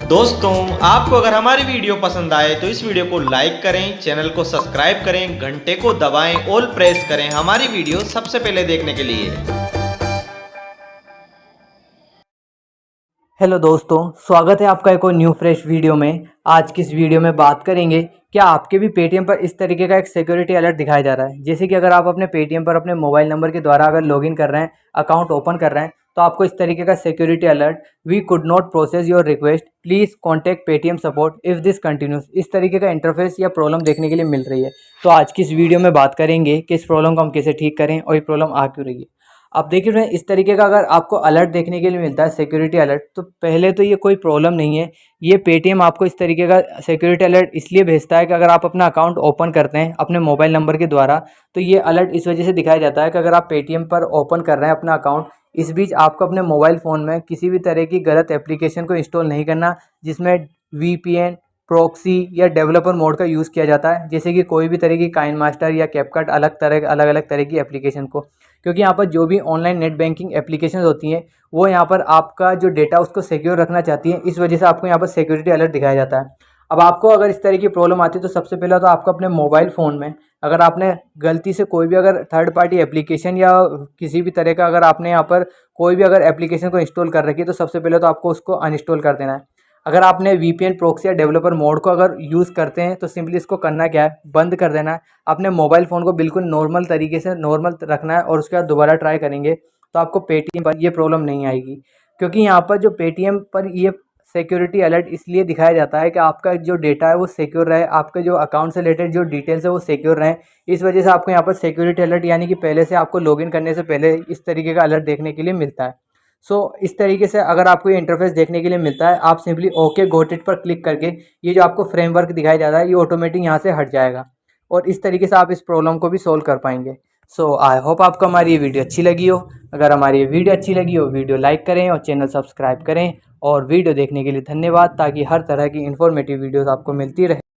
दोस्तों, आपको अगर हमारी वीडियो पसंद आए तो इस वीडियो को लाइक करें, चैनल को सब्सक्राइब करें, घंटे को दबाएं, ऑल प्रेस करें हमारी वीडियो सबसे पहले देखने के लिए। हेलो दोस्तों, स्वागत है आपका एक और न्यू फ्रेश वीडियो में। आज की इस वीडियो में बात करेंगे क्या आपके भी पेटीएम पर इस तरीके का एक सिक्योरिटी अलर्ट दिखाया जा रहा है। जैसे कि अगर आप अपने पेटीएम पर अपने मोबाइल नंबर के द्वारा अगर लॉगिन कर रहे हैं, अकाउंट ओपन कर रहे हैं, तो आपको इस तरीके का security alert, we could not process your request, please contact Paytm support if this continues, इस तरीके का इंटरफेस या प्रॉब्लम देखने के लिए मिल रही है। तो आज की इस वीडियो में बात करेंगे कि इस प्रॉब्लम को हम कैसे ठीक करें और ये प्रॉब्लम आ क्यों रही है। अब देखिए फ्रेंड, इस तरीके का अगर आपको अलर्ट देखने के लिए मिलता है सिक्योरिटी अलर्ट, तो पहले तो ये कोई प्रॉब्लम नहीं है। ये पेटीएम आपको इस तरीके का सिक्योरिटी अलर्ट इसलिए भेजता है कि अगर आप अपना अकाउंट ओपन करते हैं अपने मोबाइल नंबर के द्वारा, तो ये अलर्ट इस वजह से दिखाया जाता है कि अगर आप पेटीएम पर ओपन कर रहे हैं अपना अकाउंट, इस बीच आपको अपने मोबाइल फ़ोन में किसी भी तरह की गलत एप्लीकेशन को इंस्टॉल नहीं करना, जिसमें वीपीएन, प्रॉक्सी या डेवलपर मोड का यूज़ किया जाता है। जैसे कि कोई भी तरह की काइन मास्टर या कैपकट, अलग अलग तरह की एप्लीकेशन को, क्योंकि यहाँ पर जो भी ऑनलाइन नेट बैंकिंग एप्लीकेशंस होती हैं वो यहाँ पर आपका जो डेटा उसको सिक्योर रखना चाहती हैं, इस वजह से आपको यहाँ पर सिक्योरिटी अलर्ट दिखाया जाता है। अब आपको अगर इस तरह की प्रॉब्लम आती है तो सबसे पहले तो आपको अपने मोबाइल फ़ोन में, अगर आपने गलती से कोई भी अगर थर्ड पार्टी एप्लीकेशन या किसी भी तरह का अगर आपने यहाँ पर कोई भी अगर एप्लीकेशन को इंस्टॉल कर रखी है, तो सबसे पहले तो आपको उसको अनइंस्टॉल कर देना है। अगर आपने वीपीएन, प्रॉक्सी या डेवलपर मोड को अगर यूज़ करते हैं तो सिंपली इसको करना क्या है, बंद कर देना है। अपने मोबाइल फ़ोन को बिल्कुल नॉर्मल तरीके से नॉर्मल रखना है और उसके बाद दोबारा ट्राई करेंगे तो आपको पेटीएम पर ये प्रॉब्लम नहीं आएगी। क्योंकि यहाँ पर जो पेटीएम पर ये सिक्योरिटी अलर्ट इसलिए दिखाया जाता है कि आपका जो डेटा है वो सिक्योर रहे, आपके जो अकाउंट से रिलेटेड जो डिटेल्स है वो सिक्योर रहें। इस वजह से आपको यहाँ पर सिक्योरिटी अलर्ट, यानी कि पहले से आपको लॉगिन करने से पहले इस तरीके का अलर्ट देखने के लिए मिलता है। सो इस तरीके से अगर आपको ये इंटरफेस देखने के लिए मिलता है, आप सिंपली ओके गॉट इट पर क्लिक करके ये जो आपको फ्रेमवर्क दिखाया जा रहा है ये ऑटोमेटिक यहाँ से हट जाएगा और इस तरीके से आप इस प्रॉब्लम को भी सोल्व कर पाएंगे। सो आई होप आपको हमारी ये वीडियो अच्छी लगी हो। अगर हमारी ये वीडियो अच्छी लगी हो, वीडियो लाइक करें और चैनल सब्सक्राइब करें। और वीडियो देखने के लिए धन्यवाद, ताकि हर तरह की इन्फॉर्मेटिव वीडियोज़ आपको मिलती रहे।